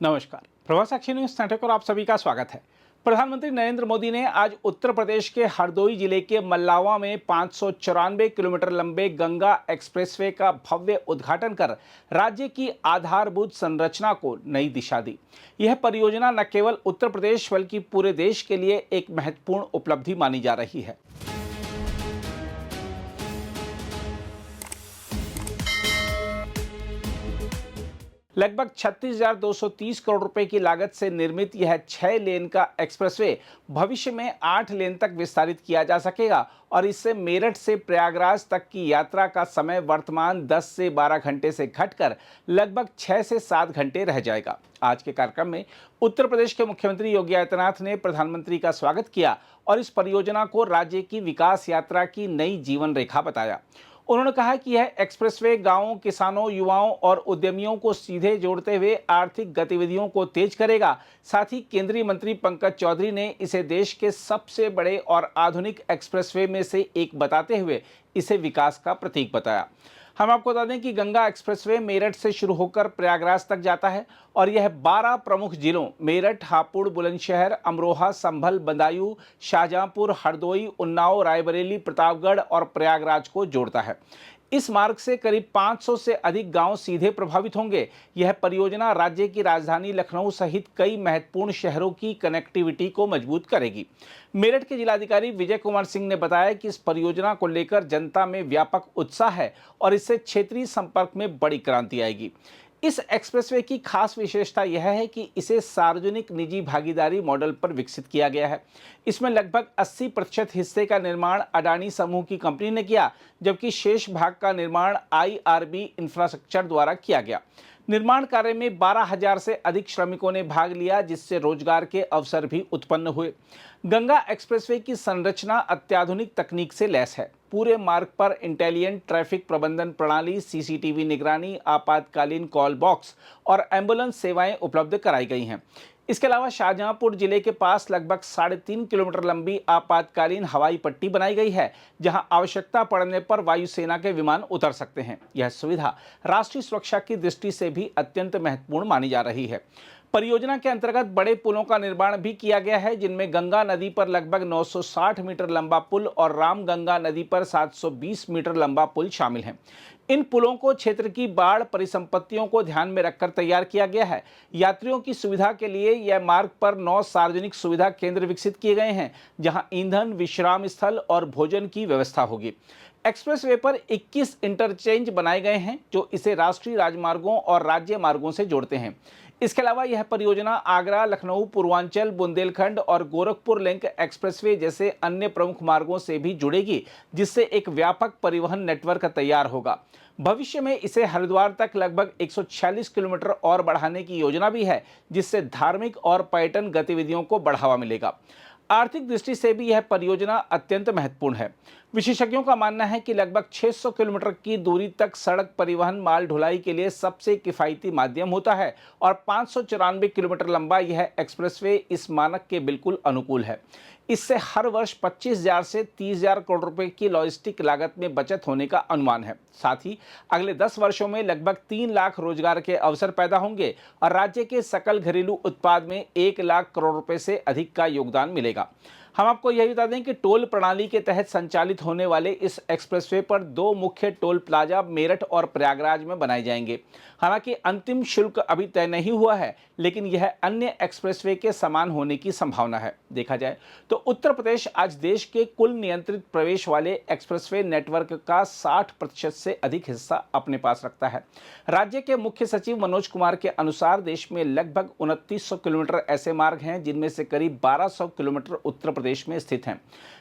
नमस्कार। प्रभात साक्षी news network पर आप सभी का स्वागत है। प्रधानमंत्री नरेंद्र मोदी ने आज उत्तर प्रदेश के हरदोई जिले के मल्लावा में 594 किलोमीटर लंबे गंगा एक्सप्रेसवे का भव्य उद्घाटन कर राज्य की आधारभूत संरचना को नई दिशा दी। यह परियोजना न केवल उत्तर प्रदेश बल्कि पूरे देश के लिए एक महत्वपूर्ण उपलब्धि मानी जा रही है। लगभग 36,230 करोड़ रुपए की लागत से निर्मित यह 6 लेन का एक्सप्रेसवे भविष्य में 8 लेन तक विस्तारित किया जा सकेगा और इससे मेरठ से प्रयागराज तक की यात्रा का समय वर्तमान 10 से 12 घंटे से घटकर लगभग 6 से 7 घंटे रह जाएगा। आज के कार्यक्रम में उत्तर प्रदेश के मुख्यमंत्री योगी आदित्यनाथ ने प्रधानमंत्री का स्वागत किया और इस परियोजना को राज्य की विकास यात्रा की नई जीवन रेखा बताया। उन्होंने कहा कि यह एक्सप्रेसवे गांवों, किसानों, युवाओं और उद्यमियों को सीधे जोड़ते हुए आर्थिक गतिविधियों को तेज करेगा। साथ ही केंद्रीय मंत्री पंकज चौधरी ने इसे देश के सबसे बड़े और आधुनिक एक्सप्रेसवे में से एक बताते हुए इसे विकास का प्रतीक बताया। हम आपको बता दें कि गंगा एक्सप्रेसवे मेरठ से शुरू होकर प्रयागराज तक जाता है और यह 12 प्रमुख जिलों मेरठ, हापुड़, बुलंदशहर, अमरोहा, संभल, बदायूं, शाहजहांपुर, हरदोई, उन्नाव, रायबरेली, प्रतापगढ़ और प्रयागराज को जोड़ता है। इस मार्ग से करीब 500 से अधिक गांव सीधे प्रभावित होंगे। यह परियोजना राज्य की राजधानी लखनऊ सहित कई महत्वपूर्ण शहरों की कनेक्टिविटी को मजबूत करेगी। मेरठ के जिलाधिकारी विजय कुमार सिंह ने बताया कि इस परियोजना को लेकर जनता में व्यापक उत्साह है और इससे क्षेत्रीय संपर्क में बड़ी क्रांति आएगी। इस एक्सप्रेसवे की खास विशेषता यह है कि इसे सार्वजनिक निजी भागीदारी मॉडल पर विकसित किया गया है। इसमें लगभग 80% हिस्से का निर्माण अडानी समूह की कंपनी ने किया, जबकि शेष भाग का निर्माण IRB इंफ्रास्ट्रक्चर द्वारा किया गया। निर्माण कार्य में 12,000 से अधिक श्रमिकों ने भाग लिया, जिससे रोजगार के अवसर भी उत्पन्न हुए। गंगा एक्सप्रेसवे की संरचना अत्याधुनिक तकनीक से लैस है। पूरे मार्ग पर इंटेलिजेंट ट्रैफिक प्रबंधन प्रणाली, CCTV निगरानी, आपातकालीन कॉल बॉक्स और एम्बुलेंस सेवाएं उपलब्ध कराई गई हैं। इसके अलावा शाहजहांपुर जिले के पास लगभग 3.5 किलोमीटर लंबी आपातकालीन हवाई पट्टी बनाई गई है, जहां आवश्यकता पड़ने पर वायुसेना के विमान उतर सकते हैं। यह सुविधा राष्ट्रीय सुरक्षा की दृष्टि से भी अत्यंत महत्वपूर्ण मानी जा रही है। परियोजना के अंतर्गत बड़े पुलों का निर्माण भी किया गया है, जिनमें गंगा नदी पर लगभग 960 मीटर लंबा पुल और रामगंगा नदी पर 720 मीटर लंबा पुल शामिल हैं। इन पुलों को क्षेत्र की बाढ़ परिसंपत्तियों को ध्यान में रखकर तैयार किया गया है। यात्रियों की सुविधा के लिए यह मार्ग पर 9 सार्वजनिक सुविधा केंद्र विकसित किए गए हैं, जहां ईंधन, विश्राम स्थल और भोजन की व्यवस्था होगी। एक्सप्रेसवे पर 21 इंटरचेंज बनाए गए हैं, जो इसे राष्ट्रीय राजमार्गों और राज्य मार्गों से जोड़ते हैं। इसके अलावा यह परियोजना आगरा, लखनऊ, पूर्वांचल, बुंदेलखंड और गोरखपुर लिंक एक्सप्रेसवे जैसे अन्य प्रमुख मार्गों से भी जुड़ेगी, जिससे एक व्यापक परिवहन नेटवर्क तैयार होगा। भविष्य में इसे हरिद्वार तक लगभग 146 किलोमीटर और बढ़ाने की योजना भी है, जिससे धार्मिक और पर्यटन गतिविधियों को बढ़ावा मिलेगा। आर्थिक दृष्टि से भी यह परियोजना अत्यंत महत्वपूर्ण है। विशेषज्ञों का मानना है कि लगभग 600 किलोमीटर की दूरी तक सड़क परिवहन माल ढुलाई के लिए सबसे किफायती माध्यम होता है और 594 किलोमीटर लंबा यह एक्सप्रेसवे इस मानक के बिल्कुल अनुकूल है। इससे हर वर्ष 25,000 से 30,000 करोड़ रुपए की लॉजिस्टिक लागत में बचत होने का अनुमान है। साथ ही अगले 10 वर्षों में लगभग 3 लाख रोजगार के अवसर पैदा होंगे और राज्य के सकल घरेलू उत्पाद में 1 लाख करोड़ रुपए से अधिक का योगदान मिलेगा। हम आपको यह बता दें कि टोल प्रणाली के तहत संचालित होने वाले इस एक्सप्रेसवे पर 2 मुख्य टोल प्लाजा मेरठ और प्रयागराज में बनाए जाएंगे। हालांकि अंतिम शुल्क अभी तय नहीं हुआ है, लेकिन यह अन्य एक्सप्रेसवे के समान होने की संभावना है। देखा जाए तो उत्तर प्रदेश आज देश के कुल नियंत्रित प्रवेश वाले एक्सप्रेसवे नेटवर्क का 60% से अधिक हिस्सा अपने पास रखता है। राज्य के मुख्य सचिव मनोज कुमार के अनुसार देश में लगभग 2900 किलोमीटर ऐसे मार्ग हैं, जिनमें से करीब 1200 किलोमीटर उत्तर प्रदेश में स्थित हैं।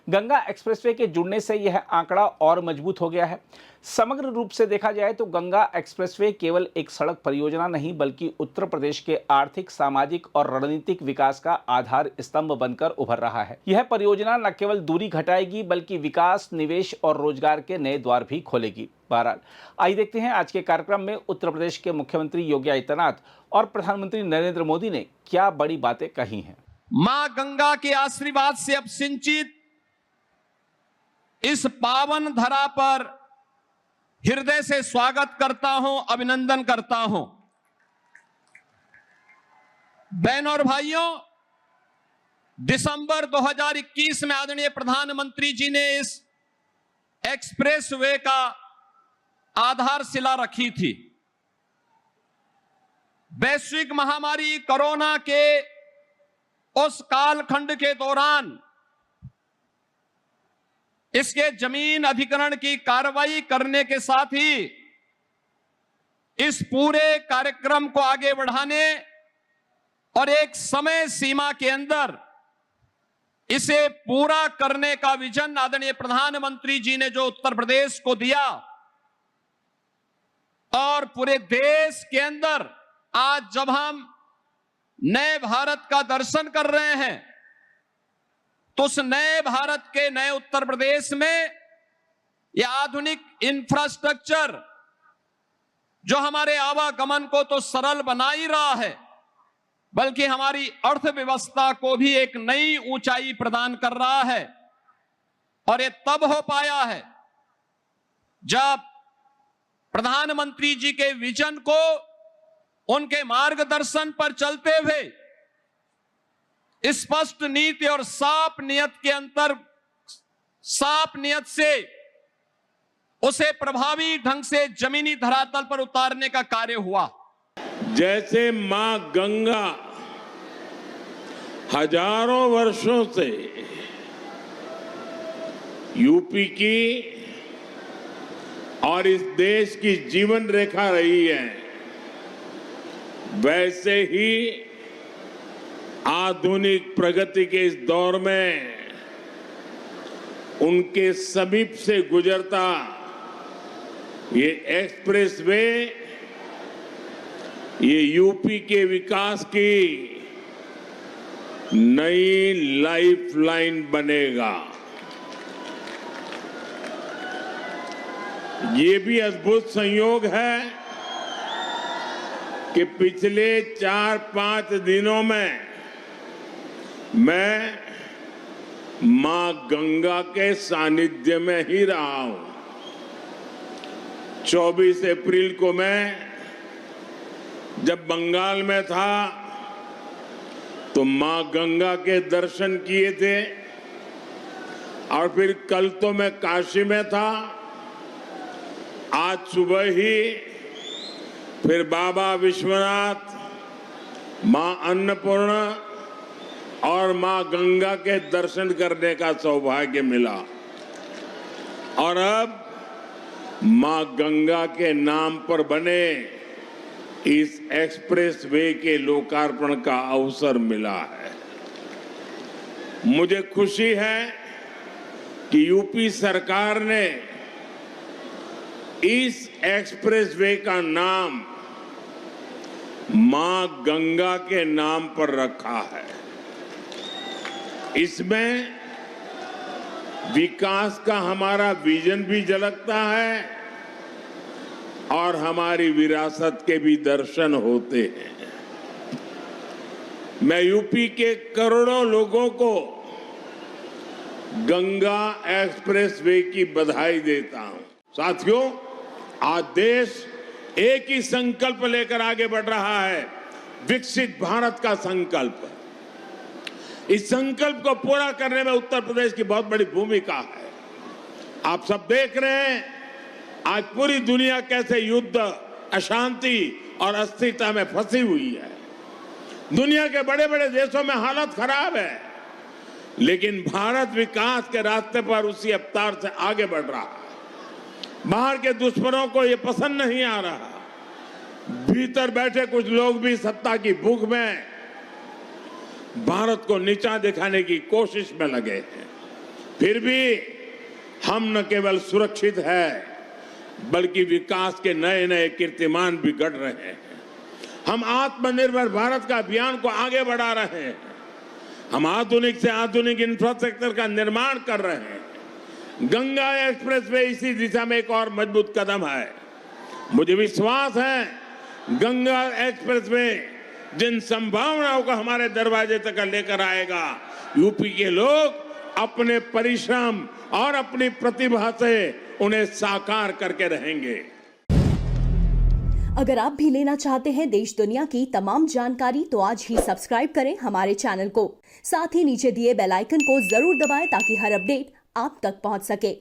गंगा एक्सप्रेसवे के जुड़ने से यह आंकड़ा और मजबूत हो गया है। समग्र रूप से देखा जाए तो गंगा एक्सप्रेसवे केवल एक सड़क परियोजना नहीं, बल्कि उत्तर प्रदेश के आर्थिक, सामाजिक और रणनीतिक विकास का आधार स्तंभ बनकर उभर रहा है। यह परियोजना न केवल दूरी घटाएगी, बल्कि विकास, निवेश और रोजगार के नए द्वार भी खोलेगी। बहरहाल, आइए देखते हैं आज के कार्यक्रम में उत्तर प्रदेश के मुख्यमंत्री योगी आदित्यनाथ और प्रधानमंत्री नरेंद्र मोदी ने क्या बड़ी बातें कही हैं। मां गंगा के आशीर्वाद से अब सिंचित इस पावन धरा पर हृदय से स्वागत करता हूं, अभिनंदन करता हूं। बहनों और भाइयों, दिसंबर 2021 में आदरणीय प्रधानमंत्री जी ने इस एक्सप्रेसवे का आधारशिला रखी थी। वैश्विक महामारी कोरोना के उस कालखंड के दौरान इसके जमीन अधिग्रहण की कार्रवाई करने के साथ ही इस पूरे कार्यक्रम को आगे बढ़ाने और एक समय सीमा के अंदर इसे पूरा करने का विजन आदरणीय प्रधानमंत्री जी ने जो उत्तर प्रदेश को दिया और पूरे देश के अंदर आज जब हम नए भारत का दर्शन कर रहे हैं तो उस नए भारत के नए उत्तर प्रदेश में यह आधुनिक इंफ्रास्ट्रक्चर जो हमारे आवागमन को तो सरल बना ही रहा है बल्कि हमारी अर्थव्यवस्था को भी एक नई ऊंचाई प्रदान कर रहा है। और ये तब हो पाया है जब प्रधानमंत्री जी के विजन को उनके मार्गदर्शन पर चलते हुए स्पष्ट नीति और साफ नियत से उसे प्रभावी ढंग से जमीनी धरातल पर उतारने का कार्य हुआ। जैसे मां गंगा हजारों वर्षों से यूपी की और इस देश की जीवन रेखा रही है, वैसे ही आधुनिक प्रगति के इस दौर में उनके समीप से गुजरता ये एक्सप्रेसवे ये यूपी के विकास की नई लाइफलाइन बनेगा। ये भी अद्भुत संयोग है कि पिछले 4-5 दिनों में मैं मां गंगा के सानिध्य में ही रहा हूं। 24 अप्रैल को मैं जब बंगाल में था तो मां गंगा के दर्शन किए थे और फिर कल तो मैं काशी में था। आज सुबह ही फिर बाबा विश्वनाथ, मां अन्नपूर्णा और मां गंगा के दर्शन करने का सौभाग्य मिला। और अब मां गंगा के नाम पर बने इस एक्सप्रेसवे के लोकार्पण का अवसर मिला है। मुझे खुशी है कि यूपी सरकार ने इस एक्सप्रेसवे का नाम मां गंगा के नाम पर रखा है। इसमें विकास का हमारा विजन भी झलकता है और हमारी विरासत के भी दर्शन होते हैं। मैं यूपी के करोड़ों लोगों को गंगा एक्सप्रेसवे की बधाई देता हूं। साथियों, आज देश एक ही संकल्प लेकर आगे बढ़ रहा है, विकसित भारत का संकल्प। इस संकल्प को पूरा करने में उत्तर प्रदेश की बहुत बड़ी भूमिका है। आप सब देख रहे हैं आज पूरी दुनिया कैसे युद्ध, अशांति और अस्थिरता में फंसी हुई है। दुनिया के बड़े बड़े देशों में हालत खराब है, लेकिन भारत विकास के रास्ते पर उसी रफ्तार से आगे बढ़ रहा है। बाहर के दुश्मनों को ये पसंद नहीं आ रहा। भीतर बैठे कुछ लोग भी सत्ता की भूख में भारत को नीचा दिखाने की कोशिश में लगे हैं। फिर भी हम न केवल सुरक्षित है बल्कि विकास के नए नए कीर्तिमान भी गढ़ रहे हैं। हम आत्मनिर्भर भारत का अभियान को आगे बढ़ा रहे हैं। हम आधुनिक से आधुनिक इंफ्रास्ट्रक्चर का निर्माण कर रहे हैं। गंगा एक्सप्रेसवे इसी दिशा में एक और मजबूत कदम है। मुझे विश्वास है गंगा एक्सप्रेसवे जिन संभावनाओं को हमारे दरवाजे तक लेकर आएगा, यूपी के लोग अपने परिश्रम और अपनी प्रतिभा से उन्हें साकार करके रहेंगे। अगर आप भी लेना चाहते हैं देश दुनिया की तमाम जानकारी तो आज ही सब्सक्राइब करें हमारे चैनल को। साथ ही नीचे दिए बेल आइकन को जरूर दबाएं ताकि हर अपडेट आप तक पहुंच सके।